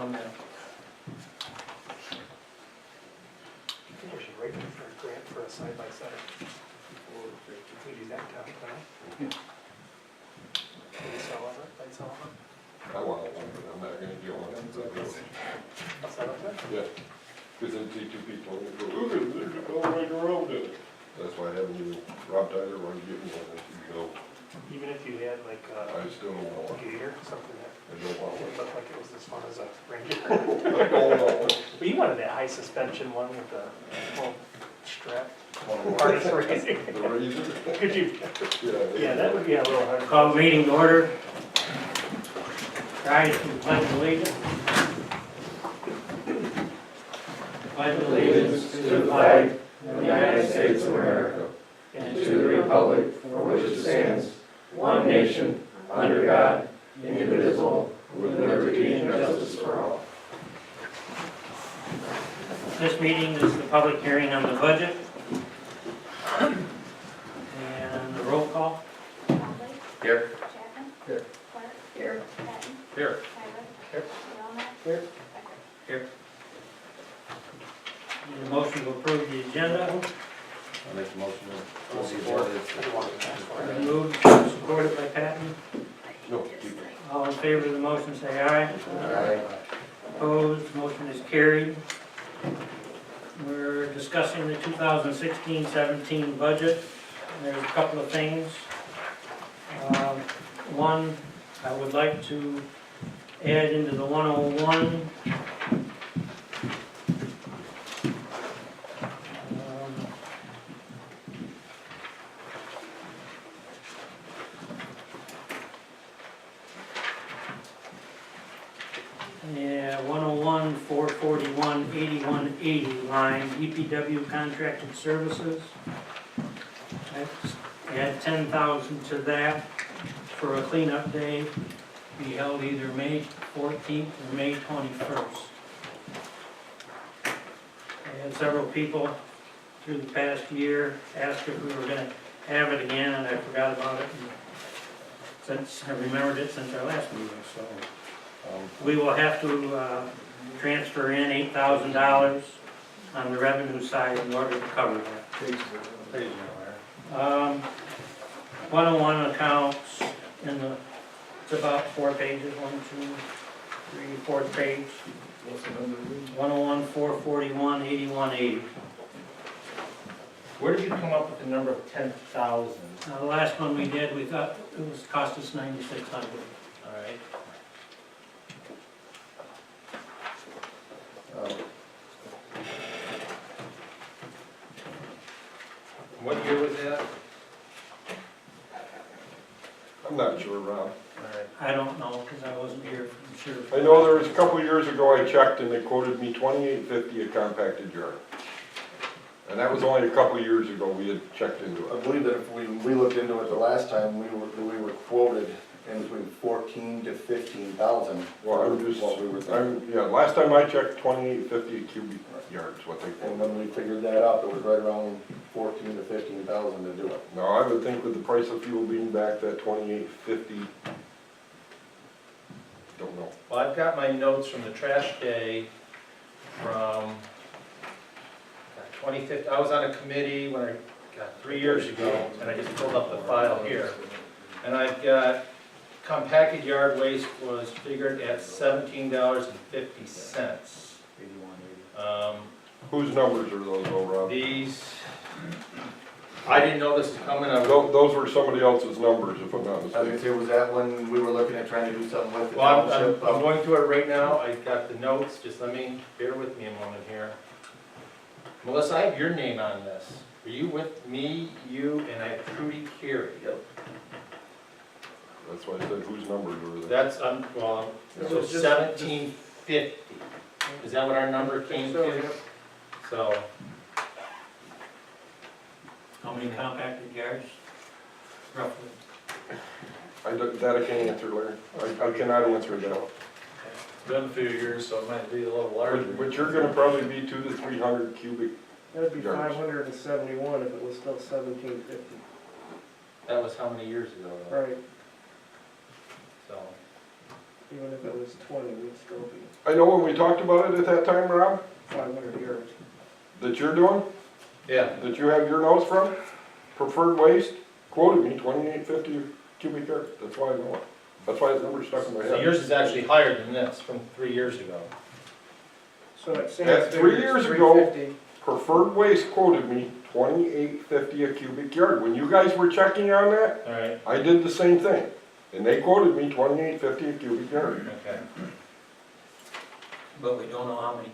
come in. I think we should write them for a grant for a side-by-side. We do that downtown. Can we sell it, like sell it? I want one, but I'm not gonna get one. I'll sell it then. Yeah, because then see two people and they go, look at it, there's a bell right around it. That's why I haven't even, Rob Tyler wanted to get me one, I said, no, Even if you had like I a still don't want one. gator, something that I don't want one. looked like it was as fun as a ranger. I don't want one. But you wanted that high suspension one with the whole strap, One harness more. raising. The razor? Could you? Yeah, that would be a little hard. Call meeting to order. Rise to the pledge of allegiance. Pledge of allegiance to the flag of the United States of America and to the republic for which it stands, one nation, under God, indivisible, with liberty and justice for all. This meeting is the public hearing on the budget. And the roll call. Conley? Here. Chapman? Here. Clark? Here. Patton? Here. Tyler? Here. Delmeyer? Here. Becker? Need a motion to approve the agenda. I'll make the motion to I'll close the support. agenda. I don't want to ask for it. Moved, supported by Patton. No, keep it. All in favor of the motion, say aye. Aye. Opposed, motion is carried. We're discussing the 2016-17 budget. There's a couple of things. One, I would like to add into the 101. Yeah, 101, 441, 8180 line, DPW contracted services. Add 10,000 to that for a cleanup day, be held either May 14th or May 21st. I had several people through the past year ask if we were gonna have it again, and I forgot about it. And since, I remembered it since our last meeting, so. We will have to transfer in $8,000 on the revenue side in order to cover that. 101 accounts in the, it's about 4 pages, 1, 2, 3, 4th page. 101, 441, 8180. Where did you come up with the number of 10,000? The last one we did, we thought it was cost us $9,600. All right. What year was that? I'm not sure, Rob. All right. I don't know, because I wasn't here, I'm sure. I know there was a couple of years ago I checked and they quoted me $28.50 a compacted yard. And that was only a couple of years ago we had checked into I it. believe that if we looked into it the last time, we were quoted in between 14 to 15,000. Well, I'm just, What we were thinking. yeah, last time I checked, $28.50 a cubic yard is what they And quoted. when we figured that out, it was right around 14 to 15,000 to do it. Now, I would think with the price of fuel being back that $28.50, don't know. Well, I've got my notes from the trash day from 2015. I was on a committee when I got 3 years ago, and I just pulled up the file here. And I've got compacted yard waste was figured at $17.50. Whose numbers are those, though, Rob? These, I didn't know this was coming. Those were somebody else's numbers, if I'm not I was mistaken. gonna say, was that when we were looking at trying to do something with the Well, township? I'm going through it right now. I've got the notes. Just bear with me a moment here. Melissa, I have your name on this. Are you with me, you, and I have Trudy Carey? Yep. That's why I said whose numbers were they? That's, well, so 1750. Is that what our number came to? So, How many compacted yards, roughly? That I can't answer, Larry. I cannot answer that. Been a few years, so it might be a little larger. But you're gonna probably be 200 to 300 cubic. That'd be Yards. 571 if it was still 1750, that was how many years ago? though? right? So, Even if it was 20, we'd still be I know when we talked about it at that time, Rob, 500 yards. that you're doing, Yeah, that you have your notes from, Preferred Waste quoted me 2850 cubic yard. That's why I know it. That's why that number stuck in my so head. yours is actually higher than this from 3 years ago. So at At 3 years ago- 350. Preferred Waste quoted me 2850 a cubic yard. When you guys were checking on that, All right, I did the same thing. And they quoted me 2850 a cubic yard. okay. But we don't know how many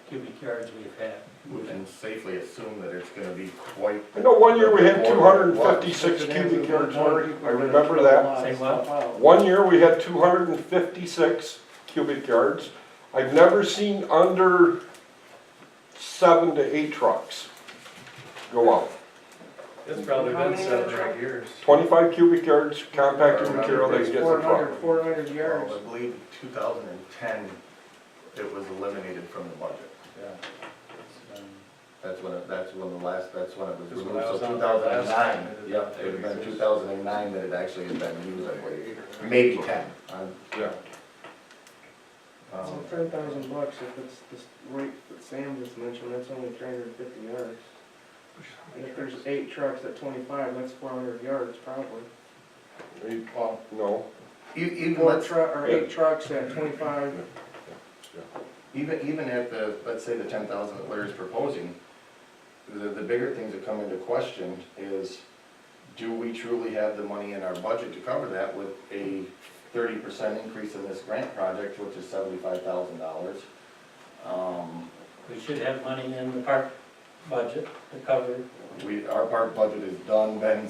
cubic yards we've had. We can safely assume that it's gonna be quite, I know one year we had 256 cubic yards, Marty. I remember that. Say what? One year we had 256 cubic yards. I've never seen under 7 to 8 trucks go out. It's probably How been many 7 or truck? 8 years. 25 cubic yards, compacted material, they can get in the truck. 400 yards. well, I believe 2010, it was eliminated from the budget. Yeah. That's when it was That's when I removed, was so on there last 2009. time, it Yep, it would have been 2009 that it actually had been used, I believe. Maybe 10. Yeah. So 10,000 bucks if it's this rate that Sam just mentioned, that's only 350 yards. And if there's 8 trucks at 25, that's 400 yards probably. Well, No, even, Or 8 trucks at 25. even at the, let's say the 10,000 that Larry's proposing, the bigger things that come into question is, do we truly have the money in our budget to cover that with a 30% increase in this grant project, which is $75,000? We should have money in the park budget to cover. Our park budget is done, been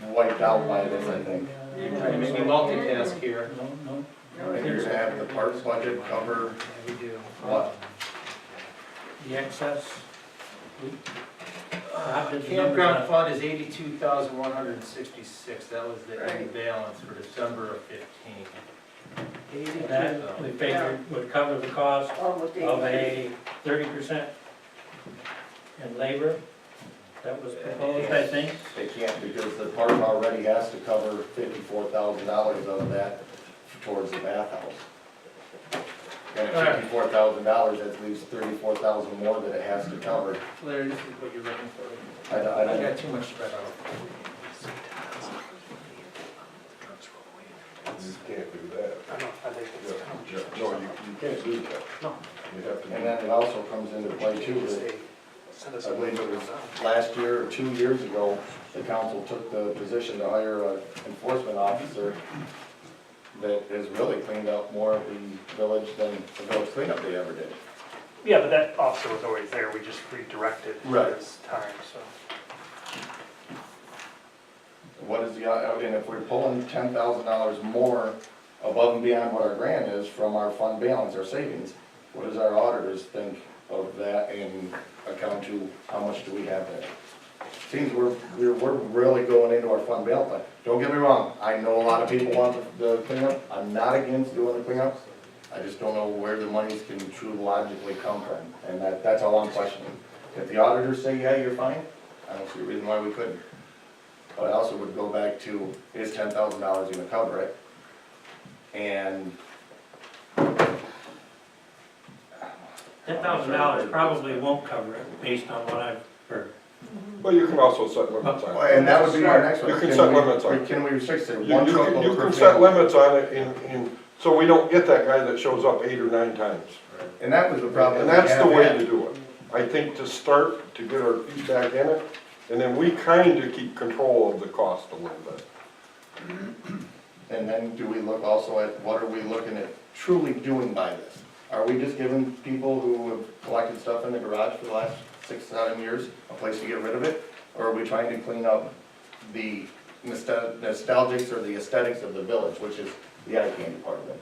wiped out by this, I think. You're trying to make me multitask here. No. You're gonna have the parks budget cover We do. what? The excess. How did the numbers Campground on- fund is 82,166, that was the end Right. balance for December of 15. That, we figured would cover the cost Almost of a 30% in labor. That was proposed, I think. They can't, because the park already has to cover $54,000 of that towards the bathhouse. And at $54,000, that leaves $34,000 more that it has to cover. Larry, this is what you're looking for. I I don't, got too much spread out. you can't do that. I don't, I think it's kind of. No, you can't do that. No. You have to. and then it also comes into play too, that Send us I a believe it link. was last year or 2 years ago, the council took the position to hire an enforcement officer that has really cleaned up more of the village than the village cleanup they ever did. Yeah, but that officer was always there, we just redirected Right. his time, so. What is the, and if we're pulling $10,000 more above and beyond what our grant is from our fund balance, our savings, what does our auditors think of that in account to how much do we have there? Seems we're really going into our fund balance. But don't get me wrong, I know a lot of people want the cleanup, I'm not against doing the cleanup. I just don't know where the monies can truly logically come from, and that's all I'm questioning. If the auditors say, yeah, you're fine, I don't see a reason why we couldn't. But I also would go back to, is $10,000 gonna cover it? And $10,000 probably won't cover it, based on what I've heard. Well, you can also set limits on it. and that would be my next one. You can set limits on it. Can we restrict, say, You one you truckload can, you per can set family? limits on it so we don't get that guy that shows up 8 or 9 times. And that was the problem. And that we that's the have way had. to do it. I think to start, to get our feet back in it, and then we kind of keep control of the cost a little bit. And then do we look also at, what are we looking at truly doing by this? Are we just giving people who have collected stuff in the garage for the last 6, 7 years a place to get rid of it? Or are we trying to clean up the nostalgics or the aesthetics of the village, which is the eye candy part of it?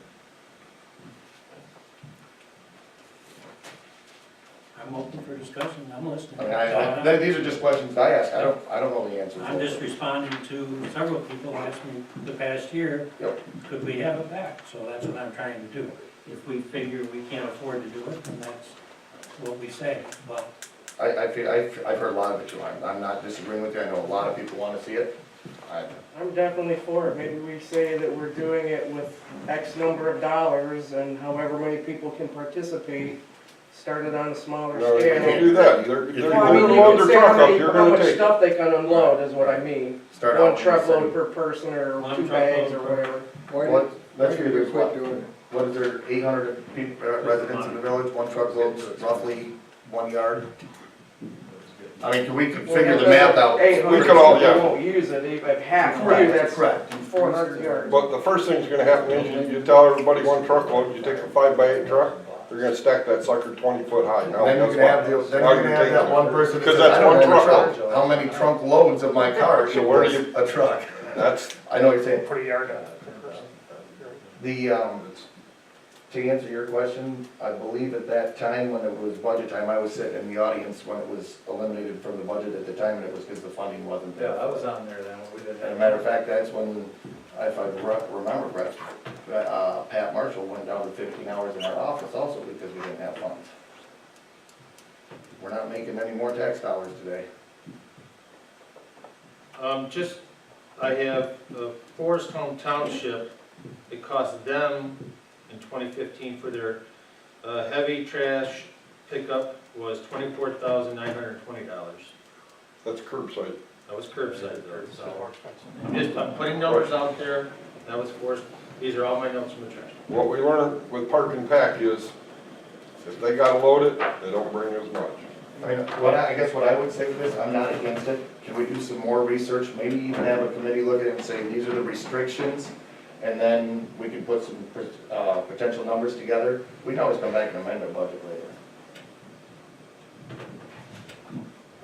I'm open for discussion, I'm listening. I mean, these are just questions I ask, I don't know the answers. I'm just responding to several people who asked me the past year, Yep. could we have it back? So that's what I'm trying to do. If we figure we can't afford to do it, then that's what we say. Well, I've heard a lot of it too, I'm not disagreeing with you, I know a lot of people wanna see it. I'm definitely for it. Maybe we say that we're doing it with X number of dollars and however many people can participate, start it on a smaller No, you scale. can't do that. They're Well, I mean, gonna you load can their say how truck up, many, you're how gonna much take it. stuff they can unload is what I mean. Start out One when you truckload say- per person or One 2 bags or truckload per- whatever. What, let's figure this, what is there, 800 people, residents in the village, one truckload, roughly 1 yard? I mean, we could figure the math out. 800 We could all- people yeah. won't use it, if half do, Correct, that's correct. 400 yards. But the first thing's gonna happen is you tell everybody one truckload, you take a 5x8 truck, they're gonna stack that sucker 20 foot high. Now, Then you guess can have, what? then Now you can have take that it. one person that Because says, that's I don't one have a truck truck. How many trunk loads of my car So should where do was a truck? That's, I know what you're saying. Put a yard on it. The, to answer your question, I believe at that time, when it was budget time, I was sitting in the audience when it was eliminated from the budget at the time, and it was because the funding wasn't Yeah, there. I was on there then, when we did As a that. matter of fact, that's when, if I remember correct, Pat Marshall went down to 15 hours in our office also because we didn't have funds. We're not making any more tax dollars today. Just, I have Forest Home Township, it cost them in 2015 for their heavy trash pickup was $24,920. that's curbside. That was curbside though, It's so. more expensive. I'm putting numbers out there, that was Forest, these are all my notes from the trash. What we learned with Park and Pack is, if they gotta load it, they don't bring as much. I mean, I guess what I would say with this, I'm not against it. Can we do some more research? Maybe even have a committee look at it and say, these are the restrictions, and then we can put some potential numbers together. We can always come back and amend our budget later.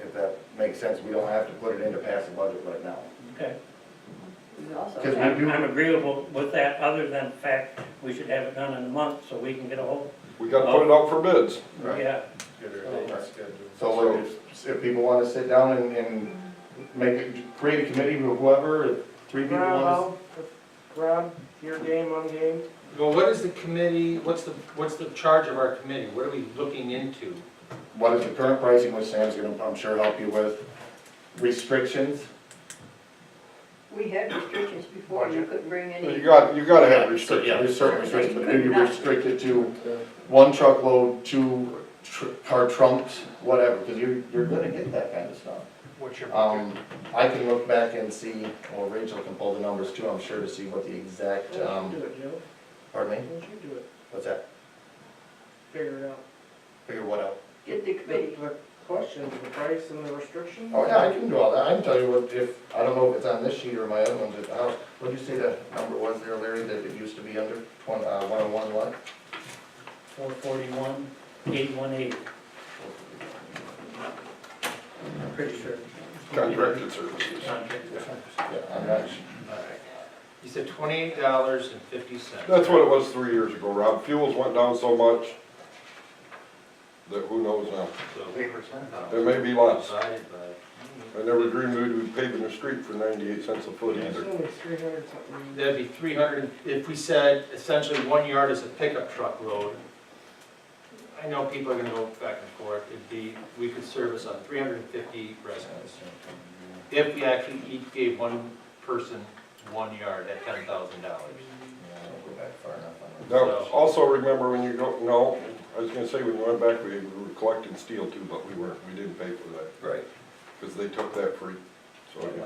If that makes sense, we don't have to put it in to pass the budget right now. Okay. Because we I'm do, agreeable with that, other than the fact we should have it done in a month so we can get a hold. We gotta put it out for bids. Right. Yeah, Get her a date scheduled. so if people want to sit down and make it, create a committee with whoever, if 3 people want Rob, your game on game? Well, what is the committee, what's the charge of our committee? What are we looking into? to, what is the current pricing, which Sam's gonna, I'm sure, help you with? Restrictions? We had restrictions before, you couldn't bring any. You gotta have So, restrictions. yeah, there's certain restrictions, but do you restrict it to 1 truckload, 2 car trunks, whatever, because you're gonna get that kind of stuff. What's your budget? I can look back and see, well, Rachel can pull the numbers too, I'm sure, to see what the exact, Why don't you do it, Joe? pardon me, Why don't you do it? what's that? Figure it out. Figure what out? Get the committee. The questions, the price and the restrictions? Oh, yeah, I can do all that, I can tell you what, if, I don't know if it's on this sheet or my other ones at the house. What'd you say the number was there, Larry, that it used to be under 101 what? 441, 818. I'm pretty sure. Contracted services. Contracted services. Yeah, I'm not, You said $28.50. That's what it was 3 years ago, Rob. Fuels went down so much that who knows now. So, It may be less. divided by- I never dreamed we'd be paving the street for 98 cents a foot It's either. only 300 something. That'd be 300, if we said essentially 1 yard is a pickup truck load, I know people are gonna go back and forth, it'd be, we could service on 350 residents. If we actually each gave one person 1 yard at $10,000. yeah, I don't go back far enough on Now, also remember when you go, no, I was gonna say when you went back, we were collecting steel too, but we weren't, we didn't pay for that, that. Right. because they took that free. So, yeah.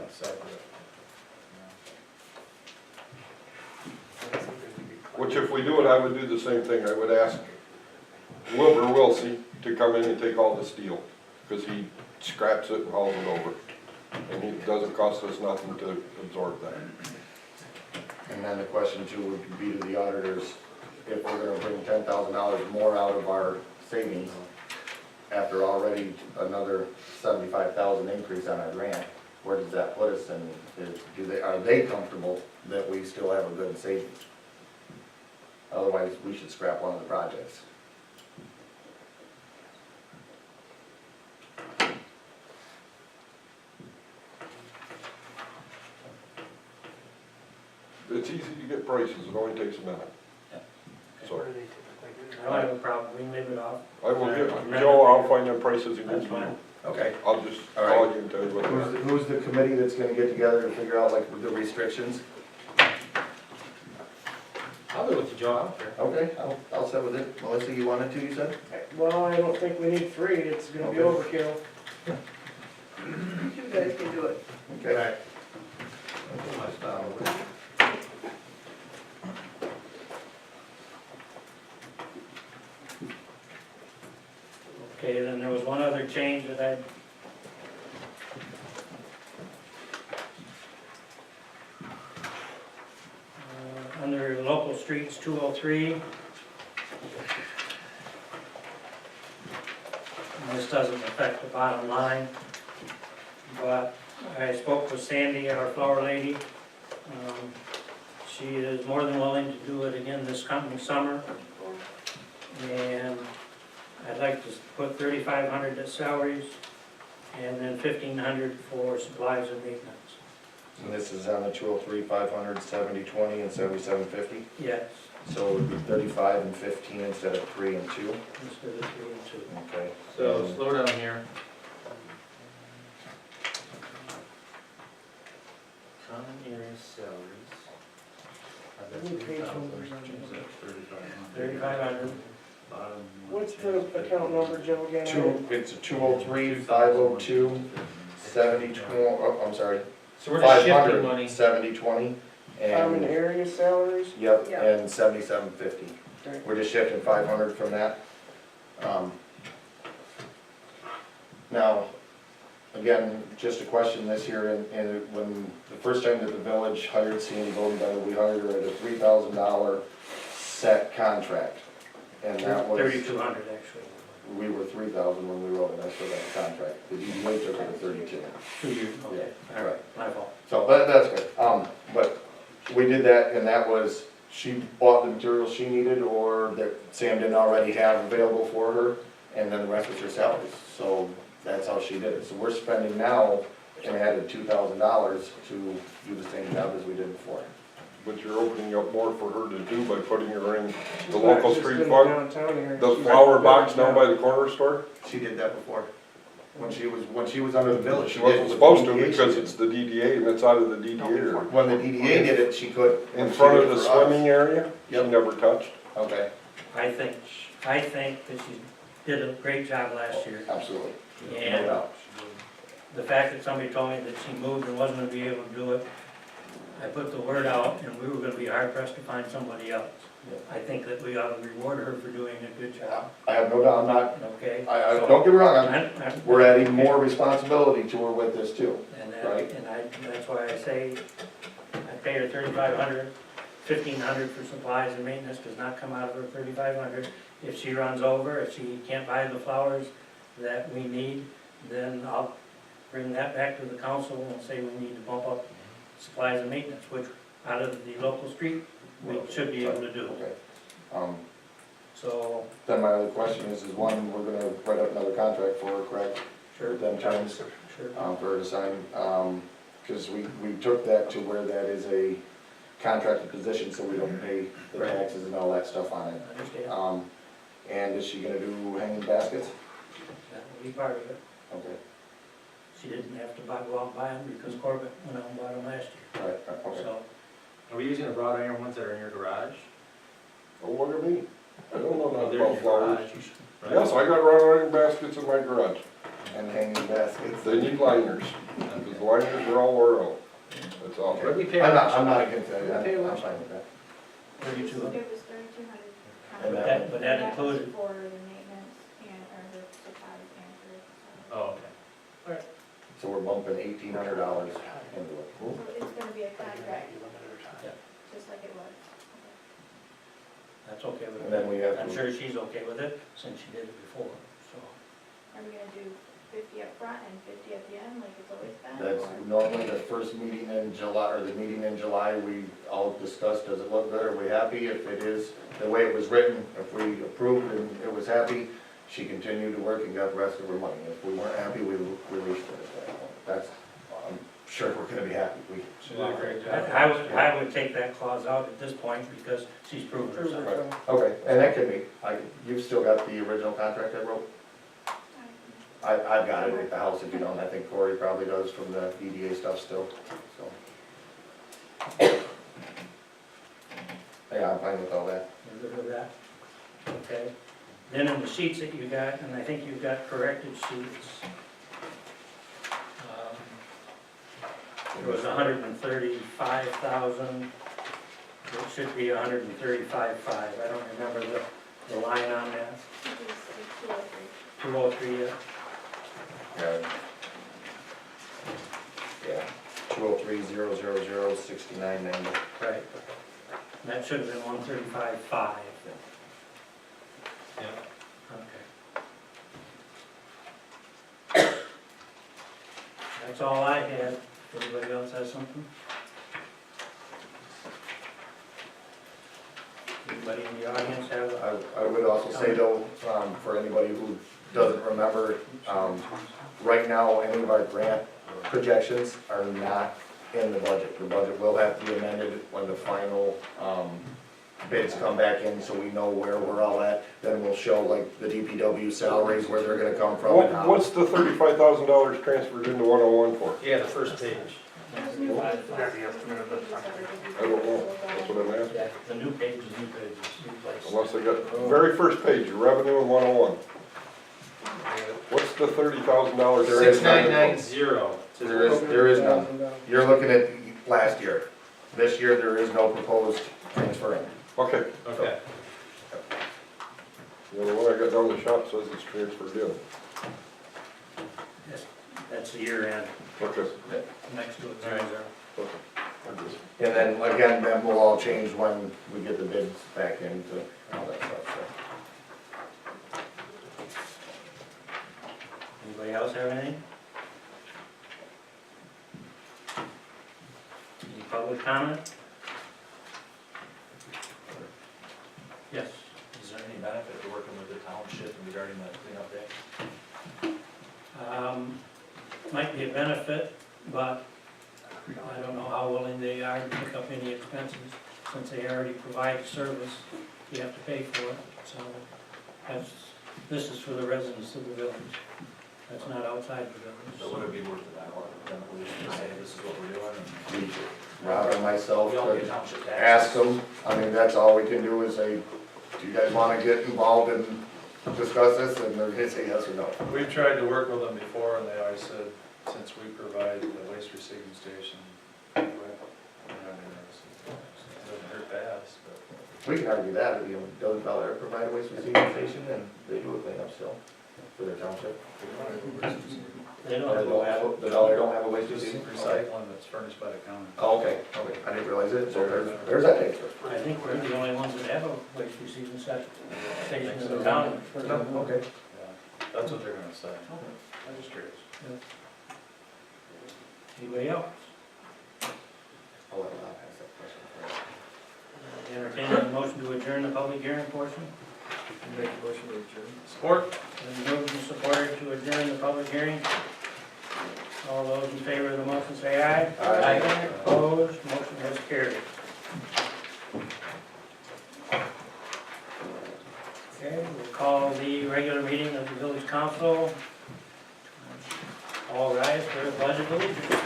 Which if we do it, I would do the same thing, I would ask Wilbur Wilsey to come in and take all the steel, because he scraps it and hauls it over. And it doesn't cost us nothing to absorb that. And then the question too would be to the auditors, if we're gonna bring $10,000 more out of our savings after already another 75,000 increase on our grant, where does that put us, and are they comfortable that we still have a good savings? Otherwise, we should scrap one of the projects. It's easy to get prices, it only takes a minute. So, Where do they typically do I don't have a problem, we can leave it off. I will get, Joe, I'll find them prices and That's give you. fine. Okay. I'll just All right. call you and tell you what. Who's the committee that's gonna get together to figure out like the restrictions? I'll go with you, Joe, I don't care. Okay, I'll set with it. Melissa, you wanted to, you said? Well, I don't think we need three, it's gonna be overkill. You guys can do it. Okay. Okay, then there was one other change that I. Under local streets, 203. And this doesn't affect the bottom line, but I spoke with Sandy, our flower lady. She is more than willing to do it again this coming summer. And I'd like to put 3,500 as salaries and then 1,500 for supplies and maintenance. And this is on the 203, 500, 70, 20, and 77, 50? Yes, So it would be 35 and 15 instead of 3 and 2? instead of 3 and 2. Okay. So slow down here. Common area salaries. Any page numbers on this? 3,500. What's the account number, Joe, again? It's a 203, 502, 70, 20, oh, I'm sorry. So we're just shifting 500, money. 70, 20, Common and, area salaries? yep, Yeah. and 77, 50. Right. We're just shifting 500 from that. Now, again, just a question this year, and when the first time that the village hired Sandy Goldenberg, we hired her at a $3,000 set contract. And that was, 3,200 actually, we were 3,000 when we wrote it, I still got the contract. The DDA took it to 32. 2 years, okay, all right, my fault. So, that's good. But we did that, and that was, she bought the materials she needed, or that Sam didn't already have available for her, and then the rest was her salaries. So that's how she did it. So we're spending now, and added $2,000 to do the same job as we did before. But you're opening up more for her to do by putting her in She's the not local just street in fund, downtown area. the She's flower in box down by village the corner store? She did that before. When she was under the village, She she did it wasn't with supposed to DDA. because it's the DDA and it's out of the DDA. When the DDA did it, she could. In front of the She did it for us. swimming area, she Yep. never touched. Okay, I think that she did a great job last year. absolutely. No And doubt. the fact that somebody told me that she moved and wasn't gonna be able to do it, I put the word out and we were gonna be hard pressed to find somebody else. I think that we ought to reward her for doing a good job, I have no doubt, I'm not, okay? don't get me wrong, we're And adding more responsibility to her with this too. Right. that's why I say, I pay her 3,500, 1,500 for supplies and maintenance does not come out of her 3,500. If she runs over, if she can't buy the flowers that we need, then I'll bring that back to the council and say we need to bump up supplies and maintenance, which out of the local street, we should be able to do. Okay. So, Then my other question is one, we're gonna write up another contract for her, correct? sure, With them terms, sure. for her to sign, cause we took that to where that is a contracted position, so we don't pay the Right. taxes and all that stuff on it. I understand, And is she gonna do hanging baskets? that will be part of it. Okay, She didn't have to go out and buy them because Corbett went out and bought them last year, all right, okay. so. Are we using the wrought iron ones that are in your garage? Oh, look at me. I don't know Oh, nothing they're in about your flowers. garage. Right. Yes, I got wrought iron baskets in my garage. And hanging baskets. They need liners, because the liners are all wore out. That's all. What do we pay? I'm our- not against that, Okay, I'm well. fine with that. 3,200. It was 3,200. And But that was included, for the maintenance and, or the supplies and for, Oh, okay. So we're bumping $1,800 into it. so it's gonna be a contract, Yeah. just like it was. that's okay with And then her. we have I'm to, sure she's okay with it, since she did it before, so. Are we gonna do 50 up front and 50 at the end, like it's always been? that's or- normally the first meeting in July, or the meeting in July, we all discuss, does it look good, are we happy? If it is the way it was written, if we approved and it was happy, she continued to work and got the rest of her money. If we weren't happy, we released it at that point. That's, I'm sure we're gonna be happy. She did a great job. I would take that clause out at this point, because she's proven Prove herself. herself. Okay, and that can be, you've still got the original contract I wrote? I've got it at the house if you don't, I think Corey probably does from the EDA stuff still, so. Yeah, I'm fine with all that. You're good with that? Okay. Then in the sheets that you got, and I think you've got corrected sheets. It was 135,000. It should be 135,500. I don't remember the line on that. It was like 203, yeah. Yeah. Yeah, 203,000,6990. Right. And that should have been 135,500. Yeah. Okay. That's all I had. Anybody else has something? Anybody in the audience have a? I would also say though, for anybody who doesn't remember, right now, any of our grant projections are not in the budget. The budget will have to be amended when the final, bids come back in, so we know where we're all at. Then we'll show like the DPW salaries, where they're gonna come from and how. What's the $35,000 transferred into 101 for? Yeah, the first page. That's the estimate of the. I don't know, that's what I'm asking. Yeah, the new pages, replaced. Unless they got, very first page, revenue in 101. What's the $30,000 there? 6990. There is none. You're looking at last year. This year, there is no proposed transfer in. Okay. Okay. The one I got down the shop says it's transferred in. That's the year end, Okay. next to it. All right. And then again, that will all change when we get the bids back into all that stuff, so. Anybody else have anything? Any public comment? Yes. Is there any benefit to working with the township regarding that cleanup day? Might be a benefit, but I don't know how willing they are to pick up any expenses. Since they already provide service, you have to pay for it. So this is for the residents of the village. That's not outside the So village. would it be worth it, then we should say this is what we're doing? Rob and myself We all get could township ask taxes. them, I mean, that's all we can do is say, do you guys wanna get involved and discuss this? And they're gonna say yes or no. We've tried to work with them before, and they always said, since we provide the waste receiving station, it doesn't hurt to ask, but. We can argue that, you know, doesn't Bel Air provide a waste receiving station and they do a cleanup still for their township? They don't have to have it. The Bel Air don't have a waste Just receiving? recycling that's furnished by the county. Oh, okay, okay, I didn't realize it, so there's that extra. I think we're the only ones that have a waste receiving station in the county. No, okay. Yeah, that's what they're gonna say. I'm just curious. Anybody else? I'll let Rob ask that question first. Entertain a motion to adjourn the public hearing portion. Make a motion to adjourn. Support? And moved and supported to adjourn the public hearing. All those in favor of the motion say aye. Aye. Opposed, motion has carried. Okay, we'll call the regular meeting of the village council. All rise for the pledge of allegiance.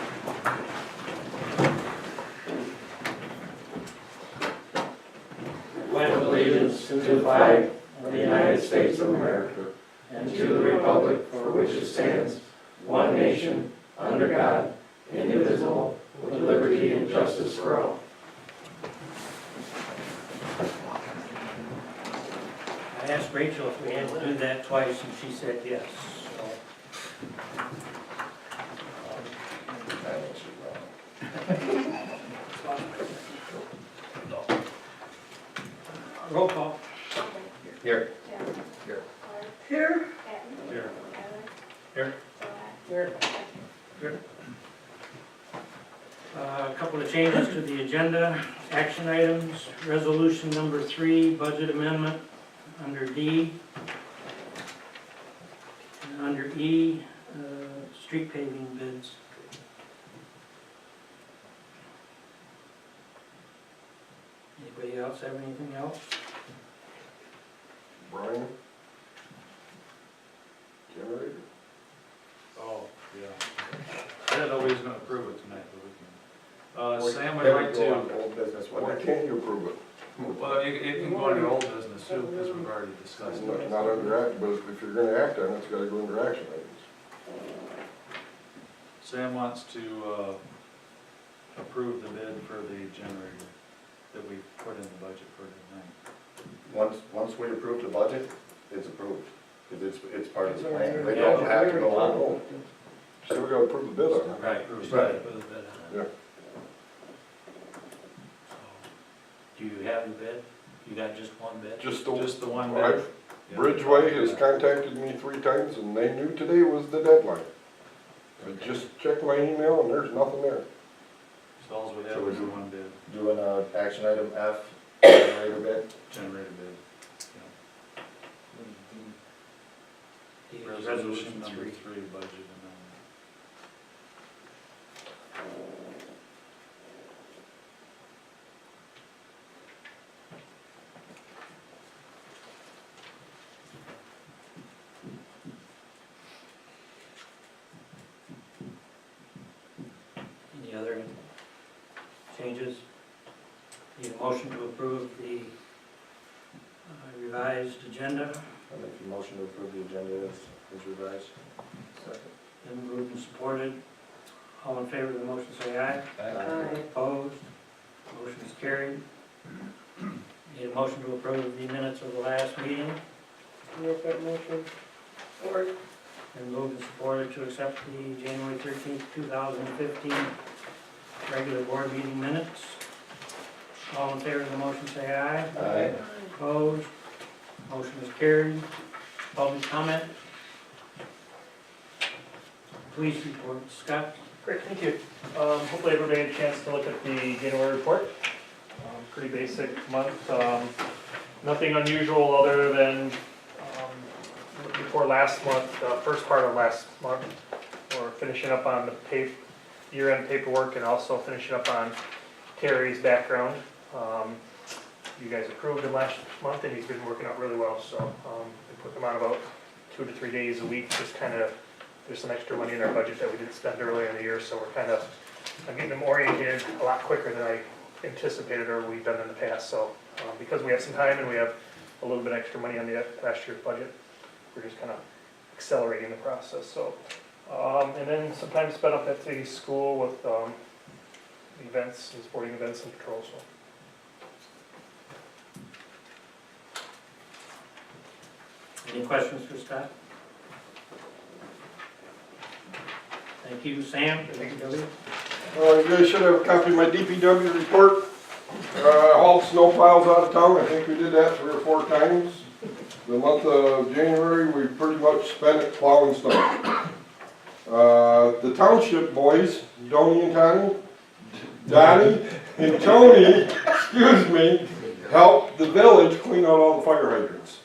Pledge allegiance to the flag of the United States of America and to the republic for which it stands, one nation, under God, indivisible, with liberty and justice for all. I asked Rachel if we had to do that twice, and she said yes. So, roll call. Here. Here. Here. Here. Here. Here. A couple of changes to the agenda, action items, resolution number 3, budget amendment, under D. And under E, street paving bids. Anybody else have anything else? Brian? Generator? Sam would That like go on to, Old business, Why wouldn't it? can't you approve it? well, it can go into old business too, because we've already discussed it. Not under act, but if you're gonna act on it, it's gotta go under action items. Sam wants to, approve the bid for the generator that we put in the budget for tonight. Once we approve the budget, it's approved, because it's part of the It's plan. already- They don't have to go on. Still gotta approve the bid on it. Right. Right. Put a bid on it. Yeah. Do you have the bid? You got just one bid? Just Just the one bid. I've- Bridgeway has contacted me 3 times and they knew today was the deadline. I just checked my email and there's nothing there. So all we So have we is do- one bid, Doing action item F, generator bid. generator bid. The Resolution number 3. 3, budget amendment. Any other changes? Need a motion to approve the revised agenda, I make the motion to approve the agenda as revised. then moved and supported. All in favor of the motion, say aye. Aye. Opposed? Motion is carried. Need a motion to approve the minutes of the last meeting, Make that motion. Or and moved and supported to accept the January 13th, 2015 regular board meeting minutes. All in favor of the motion, say aye. Aye. Opposed? Motion is carried. Public comment? Police report, Scott? Great, thank you. Hopefully everybody had a chance to look at the January report. Pretty basic month. Nothing unusual other than before last month, first part of last month, we're finishing up on the year-end paperwork and also finishing up on Terry's background. You guys approved him last month and he's been working out really well, so we put him on about 2 to 3 days a week, just kind of, there's some extra money in our budget that we didn't spend earlier in the year, so we're kind of getting them oriented a lot quicker than I anticipated or we've done in the past. So because we have some time and we have a little bit extra money on the last year's budget, we're just kind of accelerating the process. So and then some time spent up at the school with events and sporting events and patrols. So. Any questions for Scott? Thank you, Sam. DPW. You guys should have a copy of my DPW report. Hauled snow piles out of town, I think we did that 3 or 4 times. The month of January, we pretty much spent it plowing snow. The township boys, Donnie and Tony, excuse me, helped the village clean out all the fire hydrants.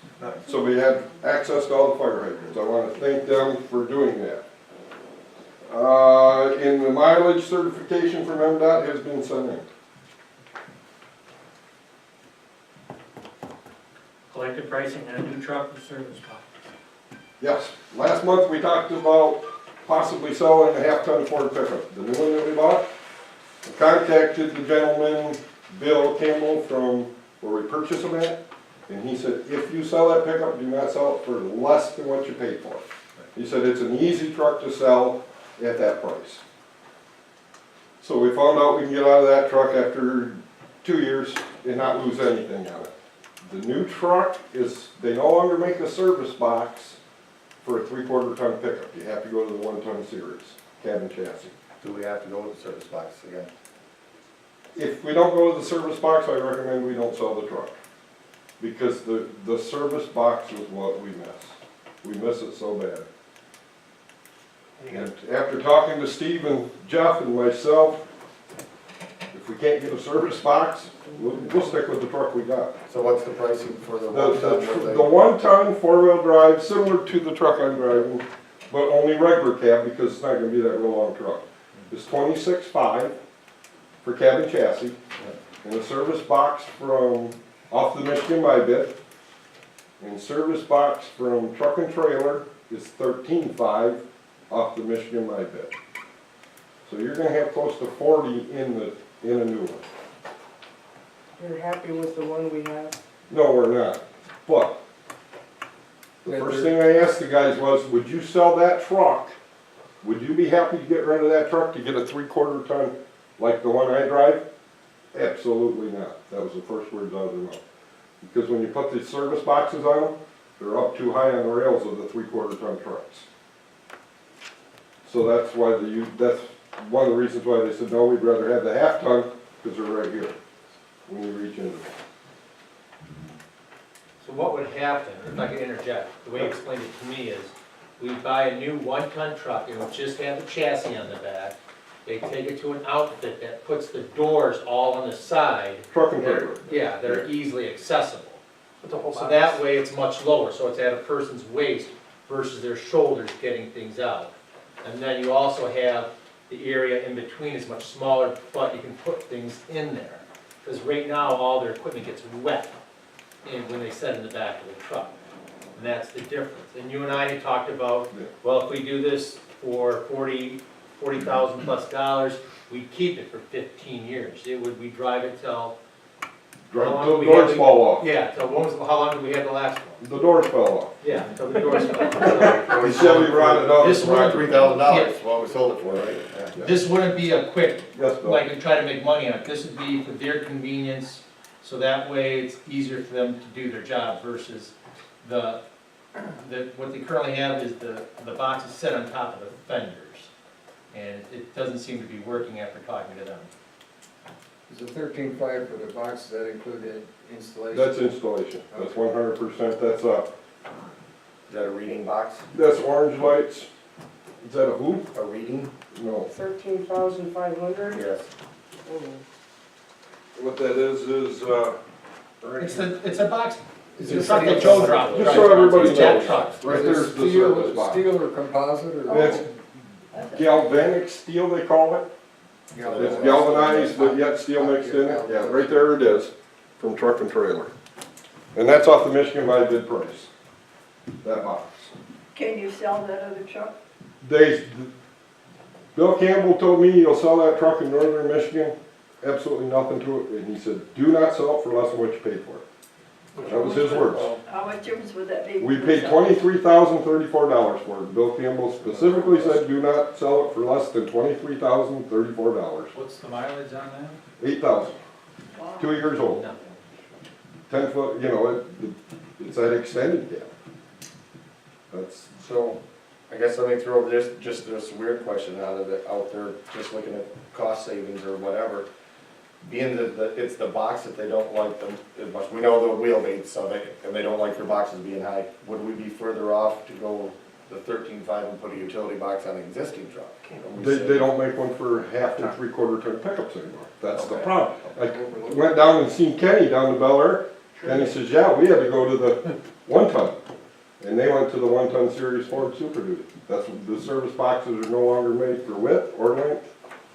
So we had access to all the fire hydrants. I want to thank them for doing that. And the mileage certification from MDOT has been sent in. Collective pricing and a new truck for service box. Yes, last month we talked about possibly selling a half-ton Ford pickup, the new one that we bought. I contacted the gentleman, Bill Campbell, from where we purchased them at, and he said, if you sell that pickup, do not sell it for less than what you paid for it. He said it's an easy truck to sell at that price. So we found out we can get out of that truck after 2 years and not lose anything on it. The new truck is, they no longer make a service box for a 3/4 ton pickup. You have to go to the 1 ton series, cabin chassis. Do we have to go with the service box again? If we don't go to the service box, I recommend we don't sell the truck. Because the service box is what we miss. We miss it so bad. And after talking to Steve and Jeff and myself, if we can't get a service box, we'll stick with the truck we got. So what's the pricing for the The 1 ton? with the 1 ton 4-wheel drive, similar to the truck I'm driving, but only regular cab because it's not gonna be that real long truck. It's $26,500 for cabin chassis, and a service box from, off the Michigan My Bit, and service box from Truck and Trailer is $13,500 off the Michigan My Bit. So you're gonna have close to 40 in the and a new one. You're happy with the one we have? No, we're not, but the first thing I asked the guys was, would you sell that truck? Would you be happy to get rid of that truck to get a 3/4 ton like the one I drive? Absolutely not. That was the first words out of their mouth. Because when you put the service boxes on them, they're up too high on the rails of the 3/4 ton trucks. So that's why that's one of the reasons why they said, no, we'd rather have the 1/2 ton, because they're right here, when you reach into them. So what would happen, if I could interject, the way you explained it to me is, we buy a new 1-ton truck, it would just have the chassis on the back. They take it to an outfit that puts the doors all on the side. Truck and that are- trailer. Yeah, that are easily accessible. With the whole So box. that way it's much lower, so it's at a person's waist versus their shoulders getting things out. And then you also have the area in between is much smaller, but you can put things in there. Because right now, all their equipment gets wet when they set in the back of the truck. And that's the difference. And you and I had talked about, Yeah. well, if we do this for $40,000 plus dollars, we keep it for 15 years. We drive it till, Drive How long till do the we have doors to- fall off. yeah, till how long did we have the last one? The doors fell off. Yeah, till the doors fell off. The Chevy rotted out. This one- $3,000, what we sold it for, right? So This wouldn't be a quick, Yes, Bill. like, try to make money on it. This would be for their convenience, so that way it's easier for them to do their job versus what they currently have is the box is set on top of the fenders. And it doesn't seem to be working after talking to them. Is the 13.5 for the box, does that include the installation? That's installation. That's 100%. That's Is that a reading box? that's orange lights. Is that a who? A reading? No. 13,500? Yes. What that is, It's a box, Is it's a it truck that steel- Joe dropped. Just so everybody It's Jack knows. trucks. right Is there's it the service box. steel or composite or? That's galvanic steel, they call it. It's galvanized, but yet steel mixed in it. Yeah, right there it is, from truck and trailer. And that's off the Michigan by bid price, that box. Can you sell that other truck? Bill Campbell told me you'll sell that truck in northern Michigan, absolutely nothing to it, and he said, do not sell it for less than what you paid for it. That was his words. How much difference would that be? We paid $23,034 for it. Bill Campbell specifically said, do not sell it for less than $23,034. What's the mileage on that? 8,000, Wow. 2 years old, Nothing. 10 foot, it's that extended cab. That's, So, I guess let me throw just this weird question out there, just looking at cost savings or whatever. Being that it's the box that they don't like them as much, we know the wheelbase of it, and they don't like their boxes being high. Would we be further off to go the 13.5 and put a utility box on an existing truck? they don't make one for 1/2 and 3/4 ton pickups anymore. That's the Okay. problem. I went down and seen Kenny down to Bel Air, and he says, yeah, we had to go to the 1 ton. And they went to the 1 ton series Ford Super Duty. That's, the service boxes are no longer made for width or length,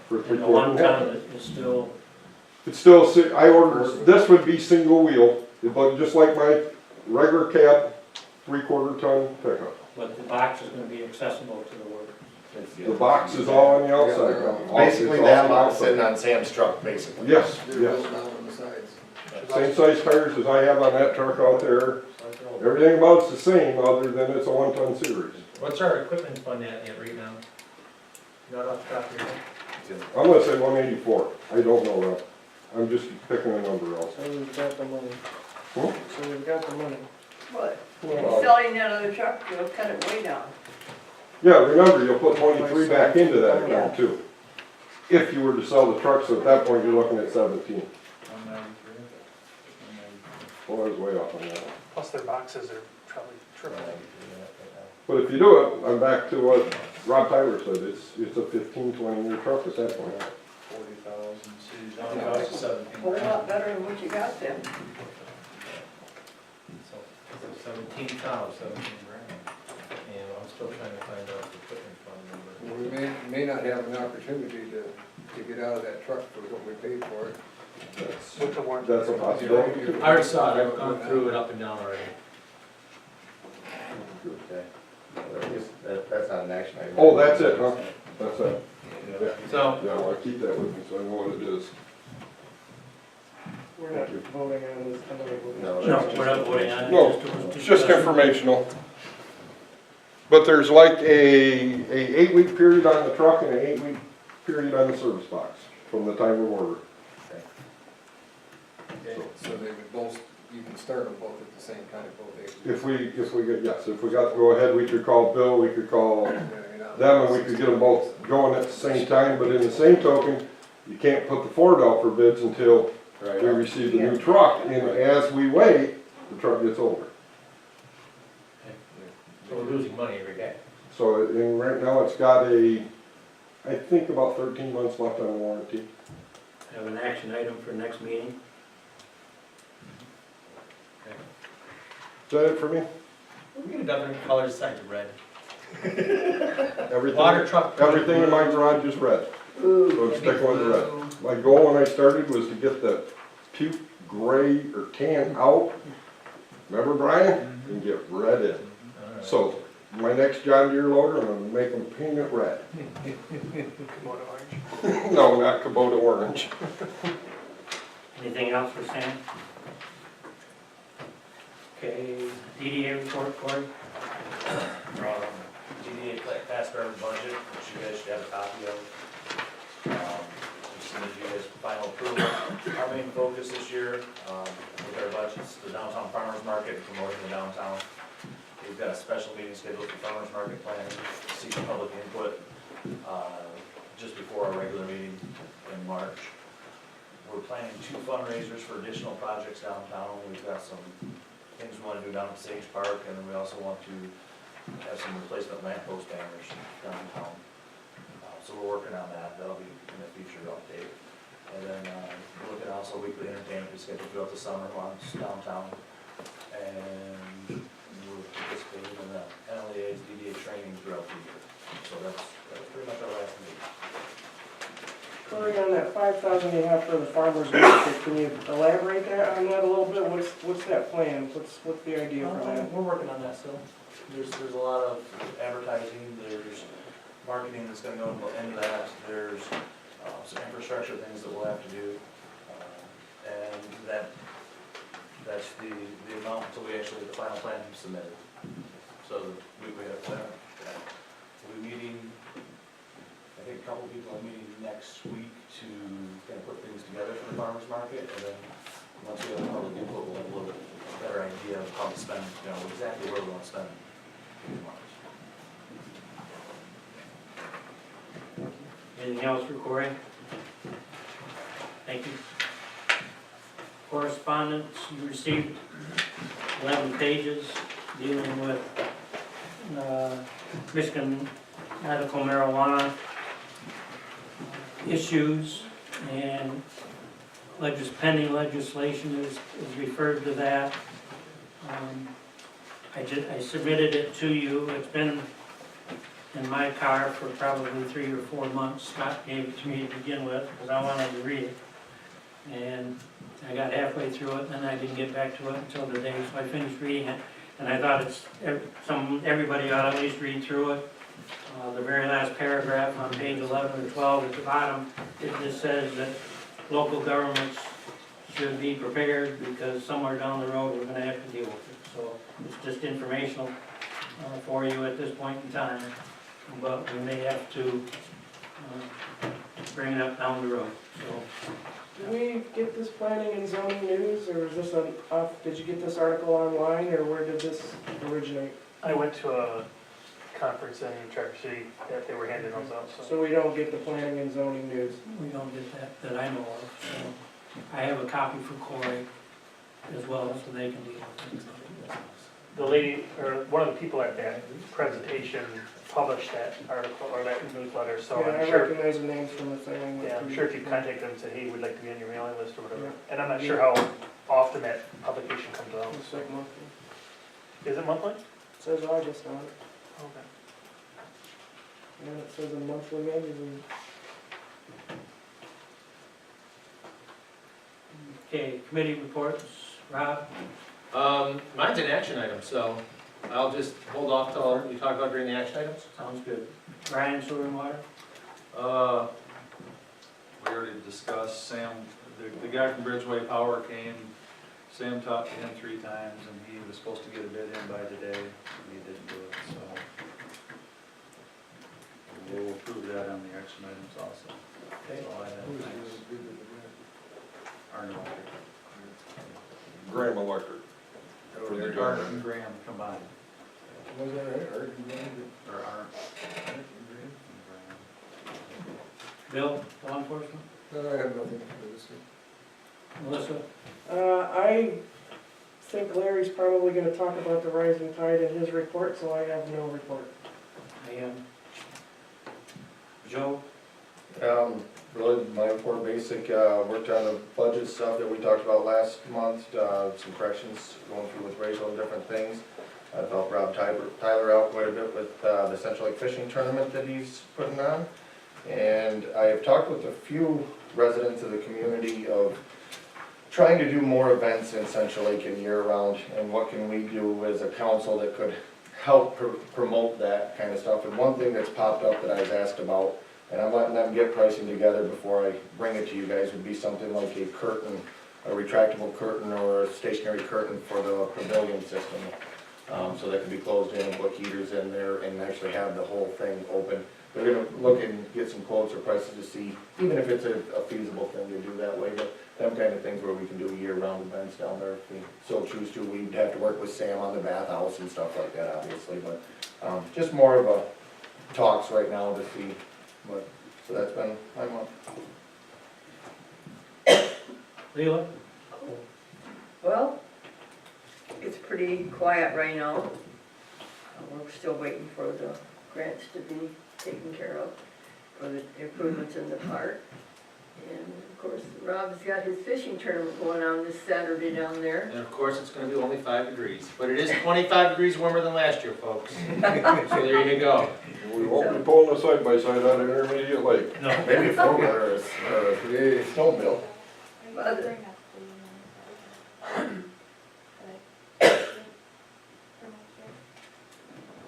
for And the 3/4 one and ton 1/2. is still, It's still, I ordered, this would be single wheel, but just like my regular cab, 3/4 ton pickup. but the box is gonna be accessible to the workers. The box is all on the outside. Basically, It's all that on the box outside. sitting on Sam's truck, basically. Yes, They're yes. built down on the sides. Same size tires as I have on that truck out there. Everything about it's the same, other than it's a 1 ton series. What's our equipment fund at right now? Not off the top of your head? I'm gonna say 184. I don't know, Rob. I'm just picking a number else. So we've got the money. Hmm? So we've got the money. But Well, selling that other truck, you'll cut it way down. yeah, remember, you'll put 23 back into that account too. If you were to sell the truck, so at that point, you're looking at 17. 193? Well, I was way off on that. Plus their boxes are probably triple. But if you do it, I'm back to what Rob Tyler said, it's a 15, 20-year truck at that point. 40,000, so you No, don't it's a 17 A whole grand. lot better than what you got then. So 17 cows, 17 grand. And I'm still trying to find out the equipment fund number. We may not have an opportunity to get out of that truck for what we paid for it. With the warranty. That's a possibility. I already saw it, I've gone through it up and down already. Okay. That's not an action item. Oh, that's it, huh? That's it. So, Yeah, I'll keep that with me so I know what it is. We're not voting on this tonight. No, No, we're not voting on it. No, was it's just discussed. informational. But there's like a 8-week period on the truck and an 8-week period on the service box from the time we order. So they would both, you can start them both at the same time, both ages. If we get, yes, if we got to go ahead, we could call Bill, we could call Yeah, you're not- them, and we could get them both going at the same time, but in the same token, you can't put the Ford out for bids until we receive the new truck, and as we wait, the truck gets older. So we're losing money every day. So, and right now, it's got I think about 13 months left on the warranty. Have an action item for next meeting. Is that it for me? We get another color besides red. Everything, Water truck. everything in my garage is red, so it's sticking with the red. My goal when I started was to get the puke gray or tan out, remember Brian? And get red in. So, my next John Deere loader, I'm gonna make them paint it red. Kubota orange. No, not Kubota orange. Anything else for Sam? Okay, DDA report, Corey? DDA passed our budget, which you guys should have a copy of. Just need you guys final approval. Our main focus this year, with our budgets, the downtown farmers market, and promoting the downtown. We've got a special meeting scheduled for farmers market planning, seeking public input, just before our regular meeting in March. We're planning 2 fundraisers for additional projects downtown. We've got some things we want to do down at Sage Park, and then we also want to have some replacement lamppost banners downtown. So we're working on that. That'll be in a future update. And then we're looking also weekly entertainment scheduled throughout the summer months downtown. And we're participating in the NLEA's DDA training throughout the year. So that's pretty much our last meeting. Corey, on that 5,000 you have for the farmer's market, can you elaborate on that a little bit? What's that plan? What's the idea for that? We're working on that still. There's a lot of advertising, there's marketing that's gonna go into that, there's some infrastructure things that we'll have to do. And that's the amount until we actually get the final plan submitted. So we have a plan. We'll be meeting, I think a couple of people are meeting next week to kind of put things together for the farmer's market, and then once we have the public input, we'll have a little bit better idea of how to spend, exactly where we want to spend the money. Anything else for Corey? Thank you. Correspondence, you received 11 pages dealing with Michigan medical marijuana issues, and pending legislation is referred to that. I submitted it to you. It's been in my car for probably 3 or 4 months. Scott gave it to me to begin with because I wanted to read it. And I got halfway through it, and then I didn't get back to it until today, so I finished reading it. And I thought everybody ought to at least read through it. The very last paragraph on page 11 or 12 at the bottom, it just says that local governments should be prepared because somewhere down the road we're gonna have to deal with it. So it's just informational for you at this point in time, but we may have to bring it up down the road, so. Did we get this planning and zoning news, or is this did you get this article online, or where did this originate? I went to a conference in Traverse City that they were handing those out, so. So we don't get the planning and zoning news? We don't get that I know of, so. I have a copy for Corey as well, so they can deal with it. The lady, or one of the people at that presentation published that article, or that newsletter, so Yeah, I'm I sure. recognize the names from the thing. Yeah, I'm sure if you contact them and say, hey, we'd like to be on your mailing list or whatever. Yeah. And I'm not sure how often that publication comes out. It's like monthly. Is it monthly? It says August on it, Okay. and it says a monthly magazine. Okay, committee reports, Rob? Mine's an action item, so I'll just hold off till you talk about during the action items. Sounds good. Brian, sewer and water? We already discussed, Sam, the guy from Bridgeway Power came, Sam talked to him 3 times, and he was supposed to get a bid in by today, and he didn't do it, so. We'll approve that on the action items also. That's all I have, Who's thanks. gonna do the grant? Arnold Electric. Graham Electric. For the job. Arnold and Graham combined, Was that right, or you wanted or Arnold to? and Graham. Bill, law enforcement? No, I have nothing for this one. Melissa? I think Larry's probably gonna talk about the rising tide in his report, so I have no report. I am. Joe? Really, my report basic, worked on the budget stuff that we talked about last month, some corrections going through with Rachel and different things. I've helped Rob Tyler out quite a bit with, the Central Lake Fishing Tournament that he's putting on. And I have talked with a few residents of the community of trying to do more events in Central Lake and year-round, and what can we do as a council that could help promote that kind of stuff. And one thing that's popped up that I was asked about, and I'm letting them get pricing together before I bring it to you guys, would be something like a curtain, a retractable curtain or a stationary curtain for the pavilion system. So that can be closed in and put heaters in there and actually have the whole thing open. They're gonna look and get some quotes or prices to see, even if it's a feasible thing to do that way, but them kind of things where we can do year-round events down there if we so choose to. We'd have to work with Sam on the bathhouse and stuff like that, obviously, but, just more of a talks right now to see, but, so that's been my month. Leila? Well, it's pretty quiet right now. We're still waiting for the grants to be taken care of for the improvements in the park. And of course, Rob's got his fishing tournament going on this Saturday down there. And of course, it's gonna be only 5 degrees, but it is 25 degrees warmer than last year, folks. So there you go. We won't be pulling a side-by-side out of Intermediate Lake. No. Maybe a four-wheeler or a snowmobile. But Bring up the,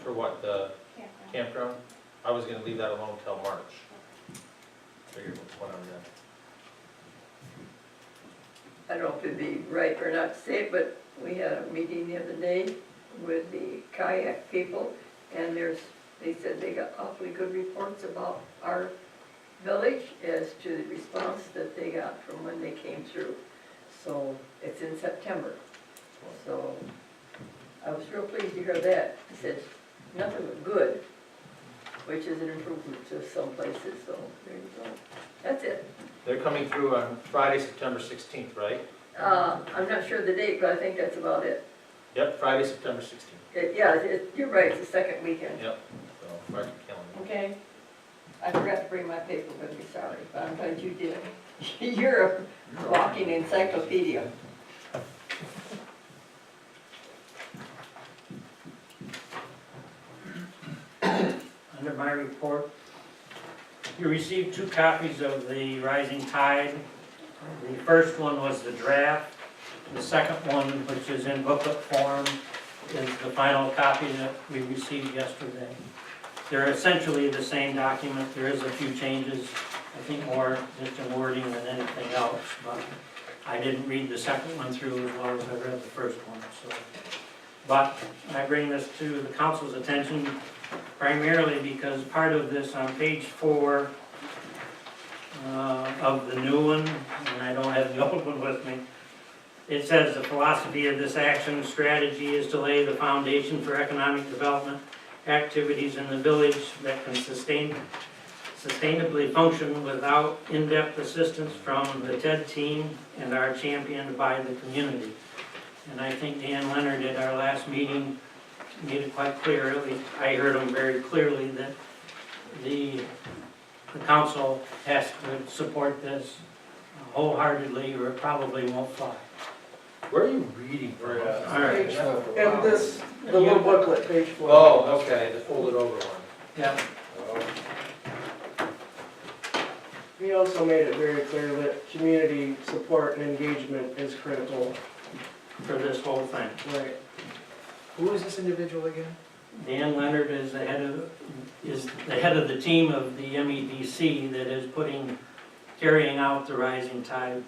For what, the campground. campground? I was gonna leave that alone till March. Figured when I'm done. I don't know if it'd be right or not to say it, but we had a meeting the other day with the kayak people, and they said they got awfully good reports about our village as to the response that they got from when they came through. So it's in September. So I was real pleased to hear that. He said nothing but good, which is an improvement to some places, so there you go. That's it. They're coming through on Friday, September 16th, right? I'm not sure the date, but I think that's about it. Yep, Friday, September 16th. You're right, it's the second weekend. Yep, so mark your calendar. Okay? I forgot to bring my paper with me, sorry, but I'm glad you did. You're a walking encyclopedia. Under my report, you received 2 copies of the Rising Tide. The first one was the draft. The second one, which is in booklet form, is the final copy that we received yesterday. They're essentially the same document. There is a few changes, I think more just in wording than anything else, but I didn't read the second one through as well as I read the first one, so. But I bring this to the council's attention primarily because part of this on page 4 of the new one, and I don't have the old one with me, it says the philosophy of this action strategy is to lay the foundation for economic development activities in the village that can sustainably function without in-depth assistance from the TED team and are championed by the community. And I think Dan Leonard at our last meeting made it quite clear, at least I heard him very clearly, that the council has to support this wholeheartedly or it probably won't fly. Where are you reading from? All right. And this, the little booklet, page 4. Oh, okay, the folded over one. Yeah, He also made it very clear that community support and engagement is critical. for this whole thing. Right. Who is this individual again? Dan Leonard is the head of the team of the MEDC that is carrying out the Rising Tide